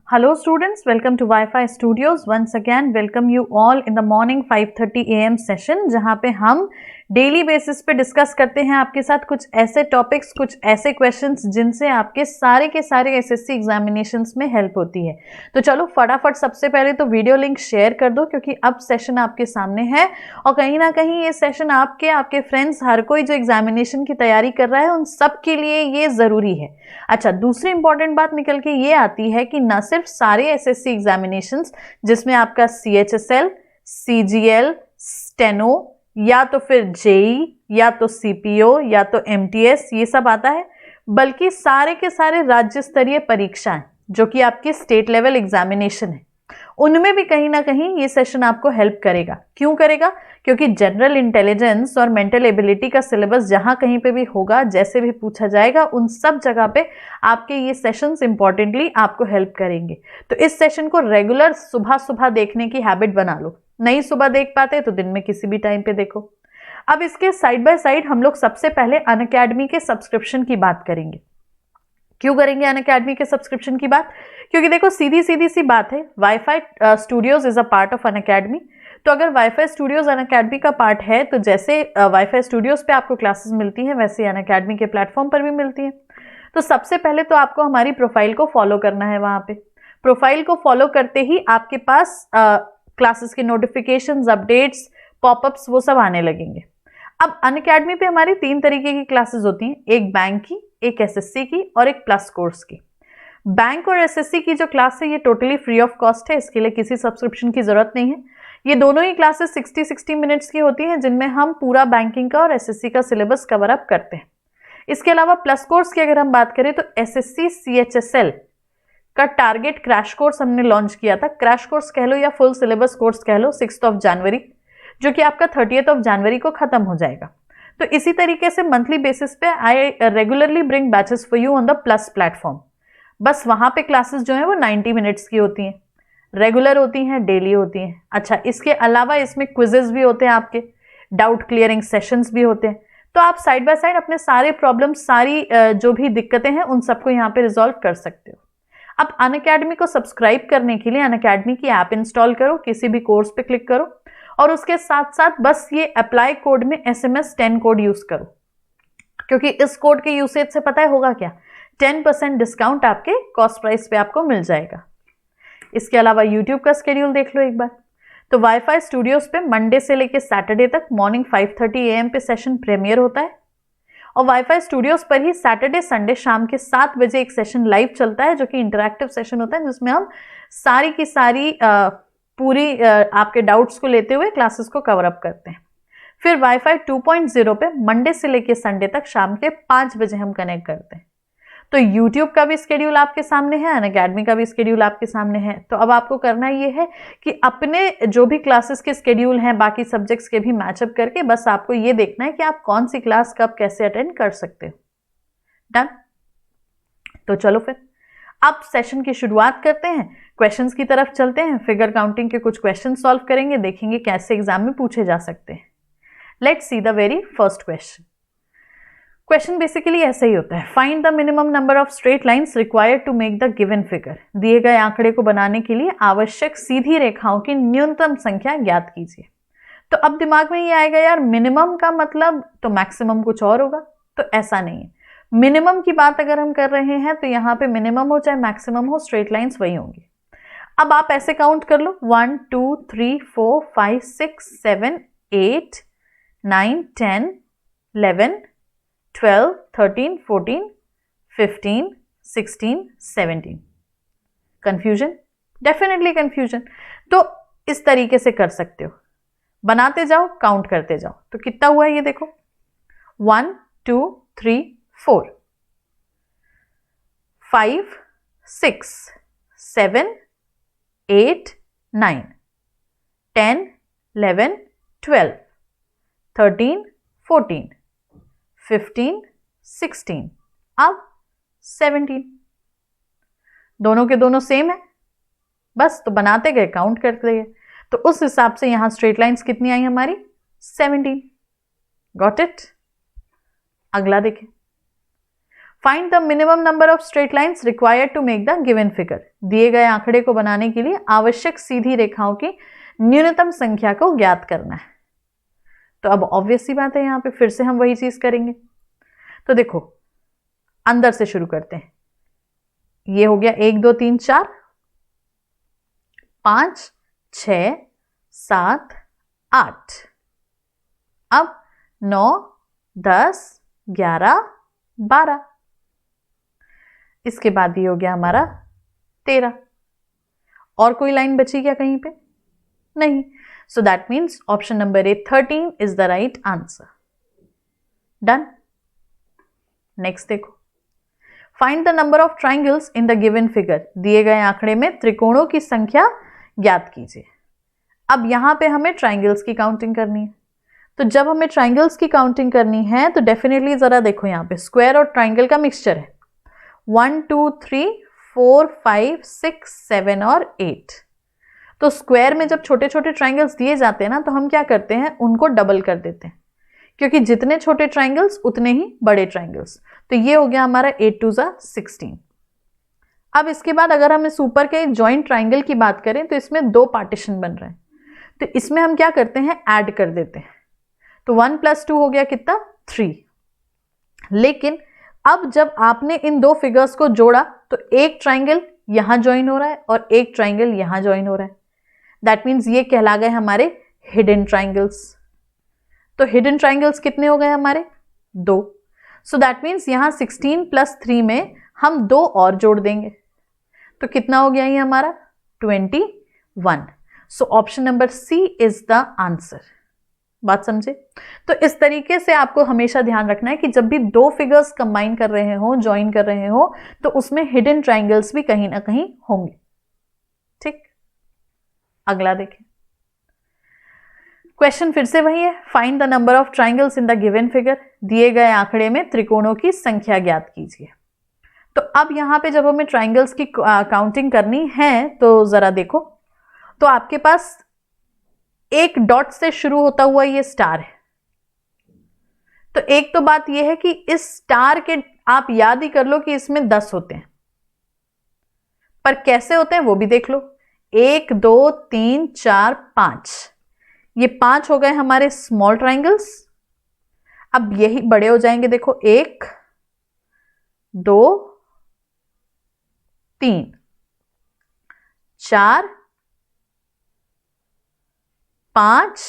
Hello students, welcome to Wi-Fi Studios. Once again, welcome you all in the morning 5:30 AM session जहाँ पे हम daily basis पे discuss करते हैं आपके साथ कुछ ऐसे टॉपिक्स, कुछ ऐसे क्वेश्चंस जिनसे आपके सारे के सारे एसएससी एग्जामिनेशंस में हेल्प होती है। तो चलो फटाफट सबसे पहले तो वीडियो लिंक शेयर कर दो क्योंकि अब सेशन आपके सामने है और कहीं ना कहीं ये सेशन आपके फ्रेंड्स हर कोई जो एग्जामिनेशन की तैयारी कर रहा है उन सब के लिए ये ज़रूरी है। अच्छा, दूसरी इंपॉर्टेंट बात निकल के ये आती है कि न सिर्फ सारे एसएससी एग्जामिनेशंस जिसमें आपका सीएचएसएल, सीजीएल, स्टेनो या तो फिर जेई या तो सीपीओ या तो एमटीएस ये सब आता है, बल्कि सारे के सारे राज्य स्तरीय परीक्षाएं जो कि आपकी स्टेट लेवल एग्जामिनेशन है उनमें भी कहीं ना कहीं ये सेशन आपको हेल्प करेगा। क्यों करेगा? क्योंकि जनरल इंटेलिजेंस और मेंटल एबिलिटी का सिलेबस जहां कहीं पे भी होगा, जैसे भी पूछा जाएगा, उन सब जगह पे आपके ये सेशंस इंपॉर्टेंटली आपको हेल्प करेंगे। तो इस सेशन को रेगुलर सुबह सुबह देखने की हैबिट बना लो। नहीं सुबह देख पाते तो दिन में किसी भी टाइम पे देखो। अब इसके साइड बाय साइड हम लोग सबसे पहले अनअकैडमी के सब्सक्रिप्शन की बात करेंगे। क्यों करेंगे अनअकैडमी के सब्सक्रिप्शन की बात? क्योंकि देखो सीधी सी बात है, wifi studios is a part of Unacademy. तो अगर वाईफाई स्टूडियोज अनअकैडमी का पार्ट है तो जैसे वाईफाई स्टूडियोज पे आपको क्लासेस मिलती हैं वैसे अनअकैडमी के प्लेटफॉर्म पर भी मिलती हैं। तो सबसे पहले तो आपको हमारी प्रोफाइल को फॉलो करना है। वहां पे प्रोफाइल को फॉलो करते ही आपके पास क्लासेस के नोटिफिकेशंस, अपडेट्स, पॉपअप्स वो सब आने लगेंगे। अब अनअकैडमी पे हमारी 3 तरीके की क्लासेस होती हैं, एक बैंक की, एक एसएससी की और एक प्लस कोर्स की। बैंक और एसएससी की जो क्लास है ये टोटली फ्री ऑफ कॉस्ट है, इसके लिए किसी सब्सक्रिप्शन की जरूरत नहीं है। ये दोनों ही क्लासेस 60-60 मिनट्स की होती हैं जिनमें हम पूरा बैंकिंग का और एसएससी का सिलेबस कवर अप करते हैं। इसके अलावा प्लस कोर्स की अगर हम बात करें तो एसएससी सीएचएसएल का टारगेट क्रैश कोर्स हमने लॉन्च किया था। क्रैश कोर्स कह लो या फुल सिलेबस कोर्स कह लो, 6 जनवरी, जो कि आपका 30 जनवरी को खत्म हो जाएगा। तो इसी तरीके से मंथली बेसिस पे आई regularly bring batches for you on the plus platform. बस वहां पे क्लासेस जो है वो 90 मिनट्स की होती हैं, रेगुलर होती हैं, डेली होती हैं। अच्छा, इसके अलावा इसमें क्विजेस भी होते हैं, आपके डाउट क्लियरिंग सेशंस भी होते हैं। तो आप साइड बाय साइड अपने सारे प्रॉब्लम, सारी जो भी दिक्कतें हैं उन सबको यहाँ पे रिजॉल्व कर सकते हो। अब अनअकैडमी को सब्सक्राइब करने के लिए अनअकैडमी की ऐप इंस्टॉल करो, किसी भी कोर्स पे क्लिक करो और उसके साथ साथ बस ये अप्लाई कोड में SMS 10 कोड यूज करो, क्योंकि इस कोड के यूसेज से पता है होगा क्या, 10% डिस्काउंट आपके कॉस्ट प्राइस पे आपको मिल जाएगा। इसके अलावा यूट्यूब का स्केड्यूल देख लो एक बार। तो वाईफाई स्टूडियोज पे मंडे से लेकर सैटरडे तक मॉर्निंग 5:30 AM पे सेशन प्रीमियर होता है और वाईफाई स्टूडियोज पर ही सैटरडे संडे शाम के 7 बजे एक सेशन लाइव चलता है जो कि इंटरैक्टिव सेशन होता है, जिसमें हम सारी की सारी पूरी आपके डाउट्स को लेते हुए क्लासेस को कवर अप करते हैं। फिर वाईफाई 2.0 पे मंडे से लेकर संडे तक शाम के 5 बजे हम कनेक्ट करते हैं। तो YouTube का भी स्केड्यूल आपके सामने है, अनअकैडमी का भी स्केड्यूल आपके सामने है। तो अब आपको करना ये है कि अपने जो भी क्लासेस के स्केड्यूल हैं बाकी सब्जेक्ट्स के भी मैचअप करके बस आपको ये देखना है कि आप कौन सी क्लास कब कैसे अटेंड कर सकते हो। डन? तो चलो फिर अब सेशन की शुरुआत करते हैं, क्वेश्चंस की तरफ चलते हैं। फिगर काउंटिंग के कुछ क्वेश्चन सॉल्व करेंगे, देखेंगे कैसे एग्जाम में पूछे जा सकते हैं। Let's see the very first question. Question basically ऐसा ही होता है, find the minimum number of straight lines required to make the given figure. दिए गए आंकड़े को बनाने के लिए आवश्यक सीधी रेखाओं की न्यूनतम संख्या ज्ञात कीजिए। तो अब दिमाग में ये आएगा, यार मिनिमम का मतलब तो मैक्सिमम कुछ और होगा, तो ऐसा नहीं है। मिनिमम की बात अगर हम कर रहे हैं तो यहाँ पे मिनिमम हो चाहे मैक्सिमम हो, स्ट्रेट लाइन्स वही होंगी। अब आप ऐसे काउंट कर लो, 1 2 3 4 5 6 7 8 9 10 11 12 13 14 15 16 17। कंफ्यूजन? Definitely confusion. तो इस तरीके से कर सकते हो, बनाते जाओ, काउंट करते जाओ। तो कितना हुआ ये देखो, 1 2 3 4 5 6 7 8 9 10 11 12 13 14 15 16 अब 17। दोनों के दोनों सेम है, बस तो बनाते गए, काउंट करते गए। तो उस हिसाब से यहां स्ट्रेट लाइंस कितनी आई हमारी, 17। Got it? अगला देखें, find the minimum number of straight lines required to make the given figure. दिए गए आंकड़े को बनाने के लिए आवश्यक सीधी रेखाओं की न्यूनतम संख्या को ज्ञात करना है। तो अब ऑब्वियस सी बात है, यहां पे फिर से हम वही चीज करेंगे। तो देखो अंदर से शुरू करते हैं। ये हो गया 1 2 3 4 5 6 7 8। अब 9 10 11 12। इसके बाद ये हो गया हमारा 13। और कोई लाइन बची क्या कहीं पे? नहीं। So that means option number A 13 is the right answer. Done. Next देखो, find the number of triangles in the given figure. दिए गए आंकड़े में त्रिकोणों की संख्या ज्ञात कीजिए। अब यहां पे हमें ट्राइंगल्स की काउंटिंग करनी है। तो जब हमें ट्राइंगल्स की काउंटिंग करनी है तो डेफिनेटली जरा देखो, यहां पे स्क्वायर और ट्राइंगल का मिक्सचर है। 1 2 3 4 5 6 7 और 8। तो स्क्वायर में जब छोटे छोटे ट्राइंगल्स दिए जाते हैं ना, तो हम क्या करते हैं, उनको डबल कर देते हैं, क्योंकि जितने छोटे ट्राइंगल्स उतने ही बड़े ट्राइंगल्स। तो ये हो गया हमारा 8 2 16। अब इसके बाद अगर हम इस ऊपर के जॉइंट ट्राइंगल की बात करें तो इसमें 2 पार्टीशन बन रहे हैं। तो इसमें हम क्या करते हैं, ऐड कर देते हैं। तो 1 + 2 हो गया कितना, 3। लेकिन अब जब आपने इन 2 फिगर्स को जोड़ा तो एक ट्राइंगल यहां ज्वाइन हो रहा है और एक ट्राइंगल यहां ज्वाइन हो रहा है। दैट मीन्स ये कहला गए हमारे हिडन ट्राइंगल्स। तो हिडन ट्राइंगल्स कितने हो गए हमारे, 2। सो दैट मीन्स यहां 16 + 3 में हम 2 और जोड़ देंगे। तो कितना हो गया ये हमारा, 21। So option number C is the answer. बात समझे? तो इस तरीके से आपको हमेशा ध्यान रखना है कि जब भी 2 फिगर्स कंबाइन कर रहे हो, ज्वाइन कर रहे हो, तो उसमें हिडन ट्राइंगल्स भी कहीं ना कहीं होंगे। ठीक, अगला देखें। क्वेश्चन फिर से वही है, find the number of triangles in the given figure. दिए गए आंकड़े में त्रिकोणों की संख्या ज्ञात कीजिए। तो अब यहां पे जब हमें ट्राइंगल्स की काउंटिंग करनी है तो जरा देखो, तो आपके पास एक डॉट से शुरू होता हुआ ये स्टार है। तो एक तो बात यह है कि इस स्टार के आप याद ही कर लो कि इसमें 10 होते हैं, पर कैसे होते हैं वो भी देख लो। 1 2 3 4 5, ये 5 हो गए हमारे स्मॉल ट्राइंगल्स। अब यही बड़े हो जाएंगे, देखो 1 2 3 4 5।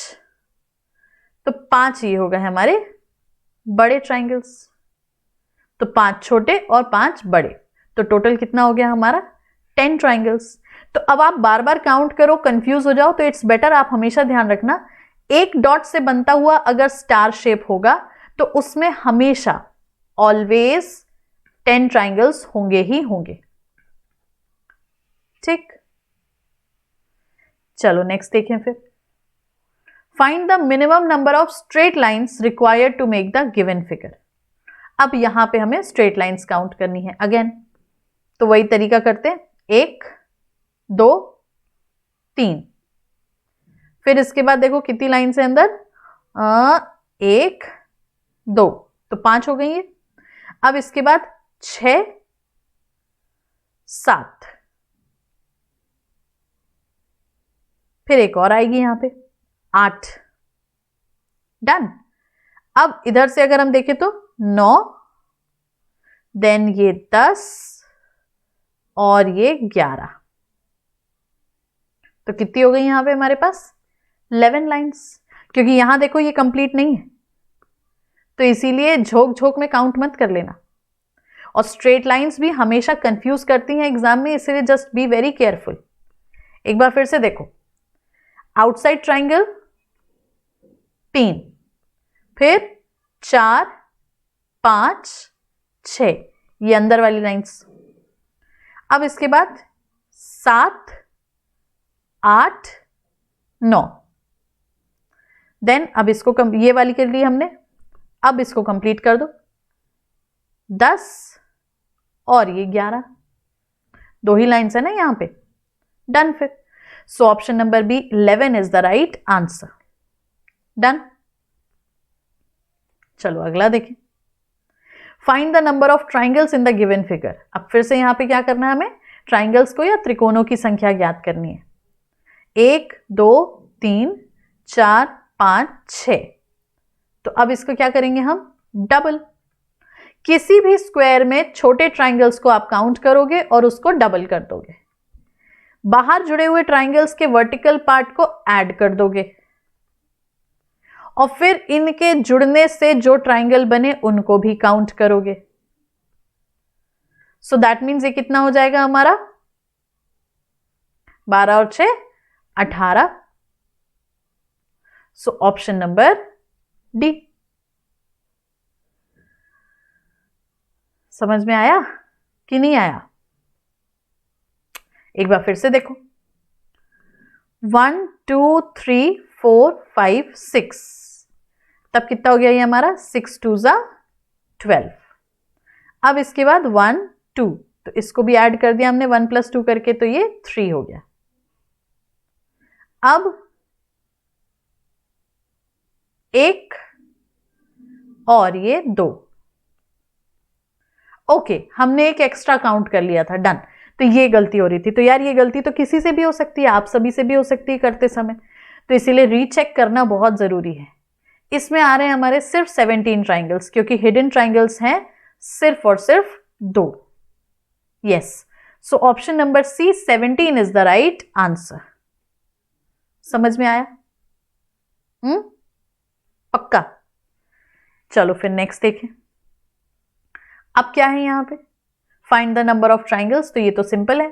तो 5 ये हो गए हमारे बड़े ट्राइंगल्स। तो 5 छोटे और 5 बड़े, तो टोटल कितना हो गया हमारा, 10 ट्राइंगल्स। तो अब आप बार बार काउंट करो, कंफ्यूज हो जाओ, तो इट्स बेटर आप हमेशा ध्यान रखना, एक डॉट से बनता हुआ अगर स्टार शेप होगा तो उसमें हमेशा ऑलवेज 10 ट्राइंगल्स होंगे ही होंगे। ठीक, चलो नेक्स्ट देखें फिर। Find the minimum number of straight lines required to make the given figure. अब यहां पे हमें स्ट्रेट लाइन्स काउंट करनी है अगेन। तो वही तरीका करते हैं, 1 2 3। फिर इसके बाद देखो कितनी लाइन्स है अंदर, 1 2, तो 5 हो गई है। अब इसके बाद 6 7, फिर एक और आएगी यहां पे 8। डन। अब इधर से अगर हम देखें तो 9, देन ये 10 और ये 11। तो कितनी हो गई यहां पे हमारे पास, 11 लाइंस। क्योंकि यहां देखो ये कंप्लीट नहीं है, तो इसीलिए झोंक झोंक में काउंट मत कर लेना। और स्ट्रेट लाइंस भी हमेशा कंफ्यूज करती हैं एग्जाम में, इसलिए जस्ट बी वेरी केयरफुल। एक बार फिर से देखो, आउटसाइड ट्राइंगल 3, फिर 4 5 6, ये अंदर वाली लाइंस। अब इसके बाद 7 8 9, देन अब इसको ये वाली कर ली हमने, अब इसको कंप्लीट कर दो, 10 और ये 11, 2 ही लाइंस है ना यहां पे। डन। फिर so option number B 11 is the right answer. Done. चलो अगला देखें। Find the number of triangles in the given figure. अब फिर से यहां पे क्या करना है, हमें ट्राइंगल्स को या त्रिकोणों की संख्या ज्ञात करनी है। 1 2 3 4 5 6। तो अब इसको क्या करेंगे हम, डबल। किसी भी स्क्वायर में छोटे ट्राइंगल्स को आप काउंट करोगे और उसको डबल कर दोगे। बाहर जुड़े हुए ट्राइंगल्स के वर्टिकल पार्ट को ऐड कर दोगे और फिर इनके जुड़ने से जो ट्राइंगल बने उनको भी काउंट करोगे। सो दैट मीन्स ये कितना हो जाएगा हमारा, 12 और 6 18। सो ऑप्शन नंबर डी। समझ में आया कि नहीं आया? एक बार फिर से देखो, 1 2 3 4 5 6, तब कितना हो गया ये हमारा, 6 2 जा 12। अब इसके बाद 1 2, तो इसको भी ऐड कर दिया हमने 1 + 2 करके, तो ये 3 हो गया। अब 1 और ये 2। ओके, हमने एक एक्स्ट्रा काउंट कर लिया था, डन। तो ये गलती हो रही थी, तो यार ये गलती तो किसी से भी हो सकती है, आप सभी से भी हो सकती है करते समय, तो इसीलिए रीचेक करना बहुत जरूरी है। इसमें आ रहे हैं हमारे सिर्फ 17 ट्राइंगल्स, क्योंकि हिडन ट्राइंगल्स हैं सिर्फ और सिर्फ 2। Yes, so option number C 17 is the right answer. समझ में आया? पक्का? चलो फिर नेक्स्ट देखें। अब क्या है यहां पे, find the number of triangles, तो ये तो सिंपल है।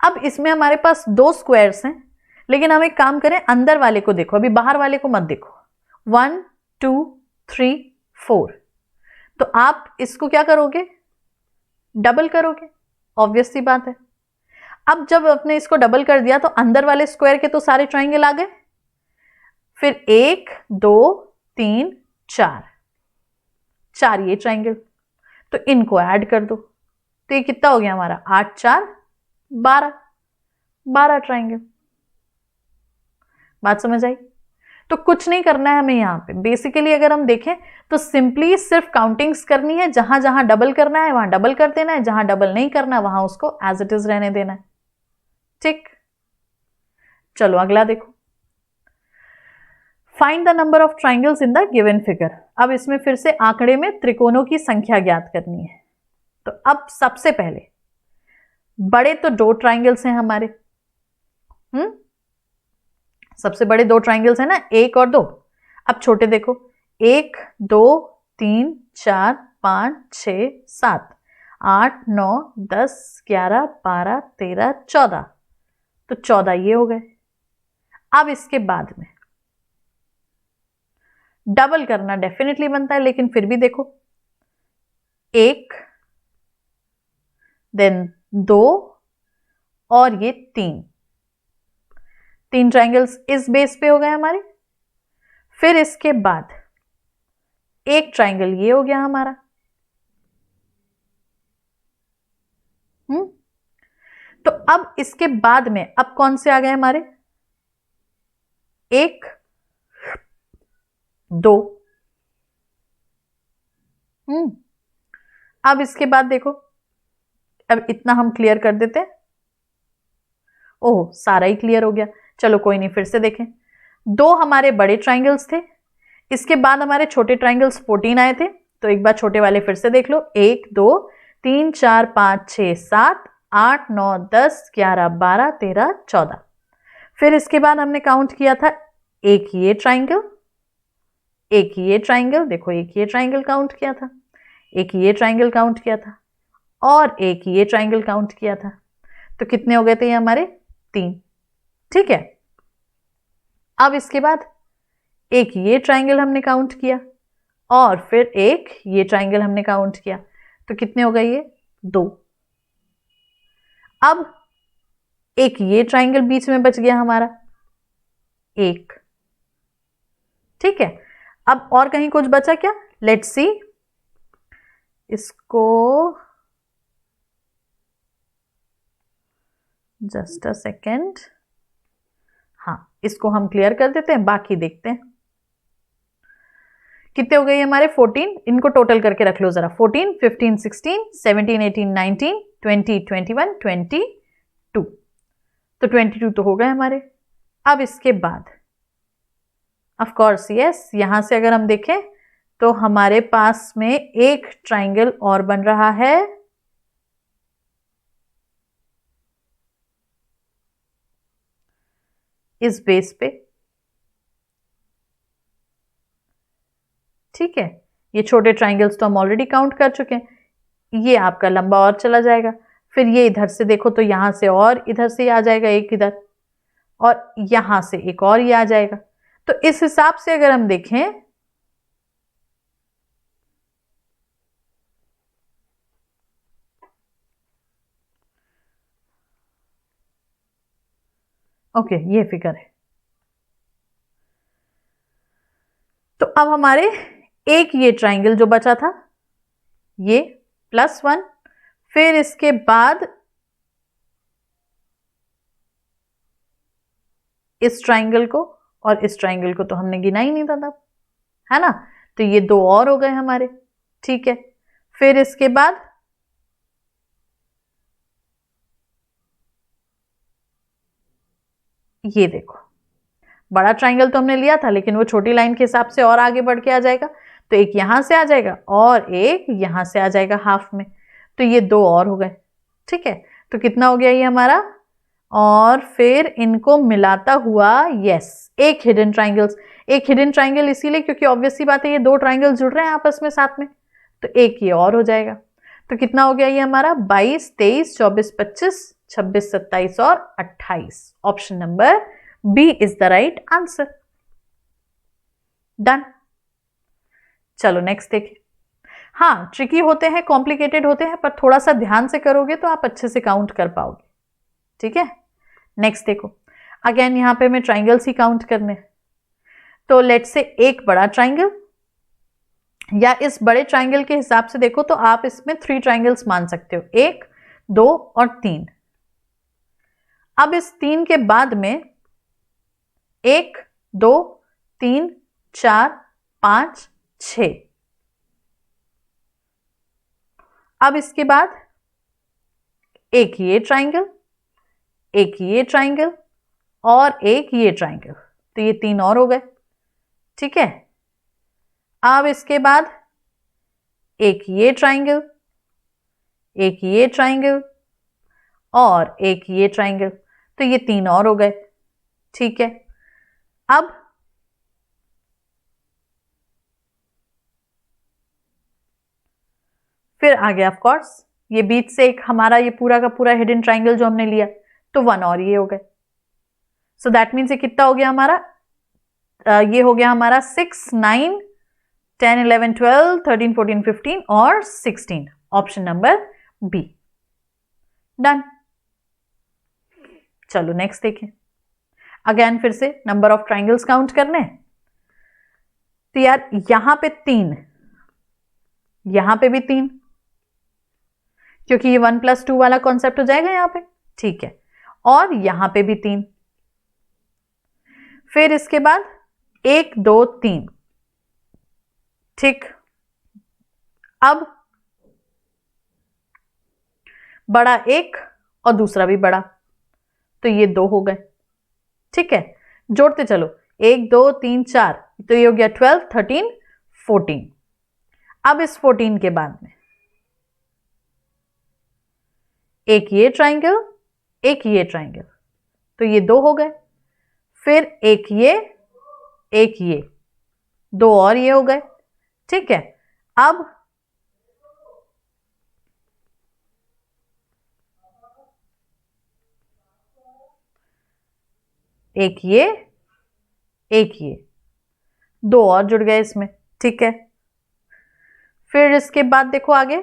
अब इसमें हमारे पास 2 स्क्वायर्स हैं, लेकिन हम एक काम करें, अंदर वाले को देखो, अभी बाहर वाले को मत देखो। 1 2 3 4, तो आप इसको क्या करोगे, डबल करोगे, ऑब्वियस सी बात है। अब जब आपने इसको डबल कर दिया तो अंदर वाले स्क्वायर के तो सारे ट्राइंगल आ गए। फिर 1 2 3 4, 4 ये ट्राइंगल, तो इनको ऐड कर दो, तो ये कितना हो गया हमारा, 8 4 12, 12 ट्राइंगल। बात समझ आई? तो कुछ नहीं करना है हमें यहां पे। बेसिकली अगर हम देखें तो सिंपली सिर्फ काउंटिंग्स करनी है, जहां जहां डबल करना है वहां डबल कर देना है, जहां डबल नहीं करना वहां उसको एज इट इज रहने देना है। ठीक, चलो अगला देखो। Find the number of triangles in the given figure. अब इसमें फिर से आंकड़े में त्रिकोणों की संख्या ज्ञात करनी है। तो अब सबसे पहले बड़े तो 2 ट्राइंगल्स हैं हमारे, सबसे बड़े 2 ट्राइंगल्स हैं ना, 1 और 2। अब छोटे देखो, 1 2 3 4 5 6 7 8 9 10 11 12 13 14, तो 14 ये हो गए। अब इसके बाद में डबल करना डेफिनेटली बनता है, लेकिन फिर भी देखो, 1 देन 2 और ये 3 ट्राइंगल्स इस बेस पे हो गए हमारे। फिर इसके बाद एक ट्राइंगल ये हो गया हमारा। तो अब इसके बाद में अब कौन से आ गए हमारे, 1 2। अब इसके बाद देखो, अब इतना हम क्लियर कर देते हैं। ओह, सारा ही क्लियर हो गया। चलो कोई नहीं, फिर से देखें। 2 हमारे बड़े ट्राइंगल्स थे, इसके बाद हमारे छोटे ट्राइंगल्स 14 आए थे। तो एक बार छोटे वाले फिर से देख लो, 1 2 3 4 5 6 7 8 9 10 11 12 13 14। फिर इसके बाद हमने काउंट किया था, एक ये ट्राइंगल, एक ये ट्राइंगल, देखो एक ये ट्राइंगल काउंट किया था, एक ये ट्राइंगल काउंट किया था, और एक ये ट्राइंगल काउंट किया था। तो कितने हो गए थे ये हमारे, 3। ठीक है। अब इसके बाद एक ये ट्राइंगल हमने काउंट किया और फिर एक ये ट्राइंगल हमने काउंट किया, तो कितने हो गए ये, 2। अब एक ये ट्राइंगल बीच में बच गया हमारा, 1। ठीक है। अब और कहीं कुछ बचा क्या, लेट्स सी। इसको जस्ट अ सेकेंड, हाँ इसको हम क्लियर कर देते हैं, बाकी देखते हैं कितने हो गए हमारे 14, इनको टोटल करके रख लो जरा, 14, 15, 16, 17, 18, 19, 20, 21, 22, तो 22 तो हो गए हमारे। अब इसके बाद ऑफ कोर्स यस, यहां से अगर हम देखें तो हमारे पास में एक ट्राइंगल और बन रहा है, इस बेस पे, ठीक है। ये छोटे ट्राइंगल्स तो हम ऑलरेडी काउंट कर चुके हैं, ये आपका लंबा और चला जाएगा, फिर ये इधर से देखो तो यहां से और इधर से आ जाएगा एक इधर, और यहां से एक और ये आ जाएगा। तो इस हिसाब से अगर हम देखें ओके, ये फिगर है। तो अब हमारे एक ये ट्राइंगल जो बचा था ये +1, फिर इसके बाद इस ट्राइंगल को और इस ट्राइंगल को तो हमने गिना ही नहीं था तब, है ना, तो ये दो और हो गए हमारे, ठीक है। फिर इसके बाद ये देखो, बड़ा ट्राइंगल तो हमने लिया था लेकिन वो छोटी लाइन के हिसाब से और आगे बढ़ के आ जाएगा, तो एक यहां से आ जाएगा और एक यहां से आ जाएगा हाफ में, तो ये दो और हो गए, ठीक है। तो कितना हो गया ये हमारा, और फिर इनको मिलाता हुआ यस एक हिडन ट्राइंगल्स, एक हिडन ट्राइंगल इसीलिए क्योंकि ऑब्वियस सी बात है ये दो ट्राइंगल जुड़ रहे हैं आपस में साथ में, तो एक ये और हो जाएगा। तो कितना हो गया ये हमारा 22, 23, 24, 25, 26, 27 और 28। Option number B is the right answer. Done. चलो नेक्स्ट देखिए। हाँ, ट्रिकी होते हैं, कॉम्प्लिकेटेड होते हैं, पर थोड़ा सा ध्यान से करोगे तो आप अच्छे से काउंट कर पाओगे, ठीक है। नेक्स्ट देखो, अगेन यहां पे मैं ट्राइंगल्स ही काउंट करने, तो लेट्स से एक बड़ा ट्राइंगल, या इस बड़े ट्राइंगल के हिसाब से देखो तो आप इसमें 3 ट्राइंगल्स मान सकते हो, 1, 2 और 3। अब इस 3 के बाद में 1, 2, 3, 4, 5, 6, अब इसके बाद एक ये ट्राइंगल, एक ये ट्राइंगल और एक ये ट्राइंगल, तो ये 3 और हो गए, ठीक है। अब इसके बाद एक ये ट्राइंगल, एक ये ट्राइंगल और एक ये ट्राइंगल, तो ये 3 और हो गए, ठीक है। अब फिर आ गया ऑफ कोर्स ये बीच से एक हमारा ये पूरा का पूरा हिडन ट्राइंगल जो हमने लिया, तो 1 और ये हो गए। सो दैट मीन्स ये कितना हो गया हमारा, ये हो गया हमारा 6, 9, 10, 11, 12, 13, 14, 15 और 16। Option number B. डन। चलो नेक्स्ट देखें। अगेन फिर से नंबर ऑफ ट्राइंगल्स काउंट करने, तो यार यहां पे 3, यहां पे भी 3, क्योंकि ये 1+2 वाला कॉन्सेप्ट हो जाएगा यहां पे, ठीक है। और यहां पे भी 3, फिर इसके बाद 1, 2, 3, ठीक। अब बड़ा एक और दूसरा भी बड़ा, तो ये 2 हो गए, ठीक है। जोड़ते चलो, 1, 2, 3, 4, तो ये हो गया 12, 13, 14। अब इस 14 के बाद में एक ये ट्राइंगल, एक ये ट्राइंगल, तो ये 2 हो गए, फिर एक ये 2 और ये हो गए, ठीक है। अब एक ये 2 और जुड़ गए इसमें, ठीक है। फिर इसके बाद देखो आगे,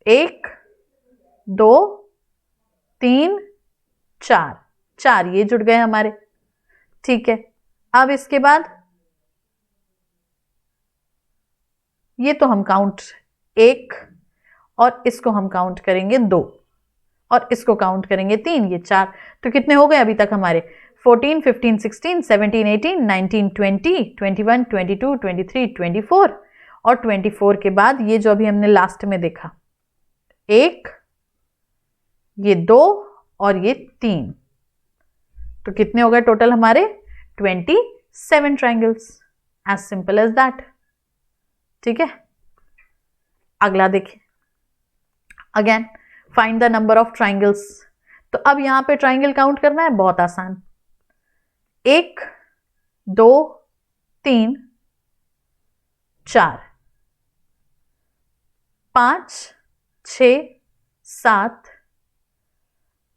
1, 2, 3, 4, 4 ये जुड़ गए हमारे, ठीक है। अब इसके बाद ये तो हम काउंट 1 और इसको हम काउंट करेंगे 2 और इसको काउंट करेंगे 3, ये 4, तो कितने हो गए अभी तक हमारे 14, 15, 16, 17, 18, 19, 20, 21, 22, 23, 24 और 24 के बाद ये जो अभी हमने लास्ट में देखा, एक, ये 2 और ये 3, तो कितने हो गए टोटल हमारे? 27 triangles. As simple as that. ठीक है, अगला देखिए। Again find the number of triangles. तो अब यहां पे ट्राइंगल काउंट करना है, बहुत आसान। 1, 2, 3, 4, 5, 6, 7,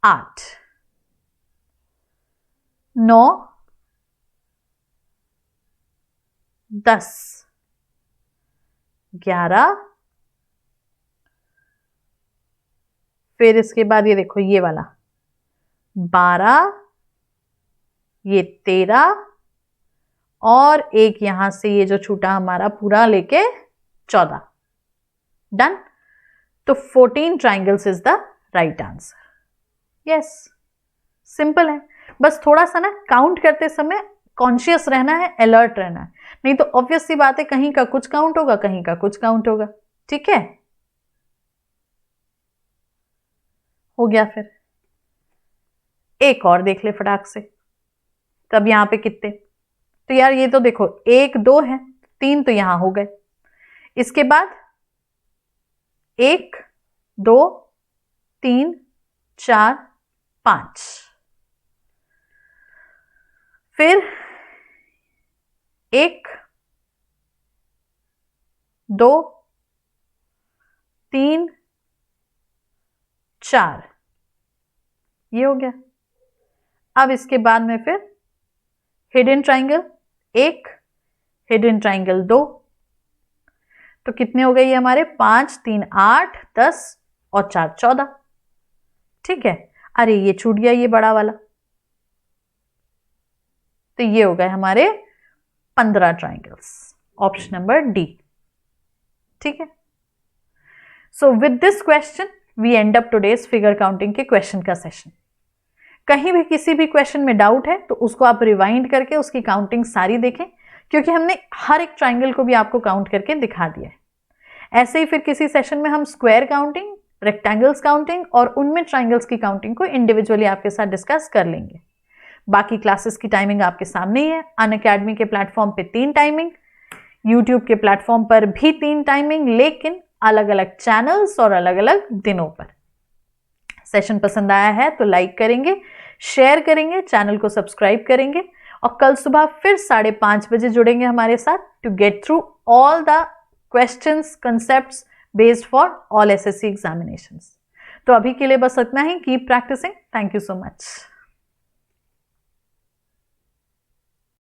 8, 9, 10, 11, फिर इसके बाद ये देखो ये वाला 12, ये 13 और एक यहां से ये जो छूटा हमारा पूरा लेके 14। डन। तो 14 triangles is the right answer. Yes, simple है। बस थोड़ा सा ना काउंट करते समय कॉन्शियस रहना है, अलर्ट रहना है, नहीं तो ऑब्वियस सी बात है कहीं का कुछ काउंट होगा, कहीं का कुछ काउंट होगा। ठीक है, हो गया। फिर एक और देख ले फटाक से। तब यहां पे कितने? तो यार ये तो देखो 1 2 है, 3 तो यहां हो गए। इसके बाद 1 2 3 4 5, फिर 1 2 3 4, ये हो गया। अब इसके बाद में फिर हिडन ट्राइंगल 1, हिडन ट्राइंगल 2, तो कितने हो गए ये हमारे? 5 3 8 10 और 4 14। ठीक है, अरे ये छूट गया ये बड़ा वाला, तो ये हो गए हमारे 15 ट्राइंगल्स। Option number D. ठीक है, so with this question we end up today's figure counting के क्वेश्चन का सेशन। कहीं भी किसी भी क्वेश्चन में डाउट है तो उसको आप रिवाइंड करके उसकी काउंटिंग सारी देखें, क्योंकि हमने हर एक ट्राइंगल को भी आपको काउंट करके दिखा दिया है। ऐसे ही फिर किसी सेशन में हम स्क्वायर काउंटिंग, रेक्टेंगल्स काउंटिंग और उनमें ट्राइंगल्स की काउंटिंग को इंडिविजुअली आपके साथ डिस्कस कर लेंगे। बाकी क्लासेस की टाइमिंग आपके सामने ही है। अनअकैडमी के प्लेटफॉर्म पे 3 टाइमिंग, यूट्यूब के प्लेटफॉर्म पर भी 3 टाइमिंग, लेकिन अलग अलग चैनल्स और अलग अलग दिनों पर। सेशन पसंद आया है तो लाइक करेंगे, शेयर करेंगे, चैनल को सब्सक्राइब करेंगे और कल सुबह फिर 5:30 बजे जुड़ेंगे हमारे साथ to get through all the questions, concepts based for all SSC examinations. तो अभी के लिए बस इतना ही। Keep practising. Thank you so much.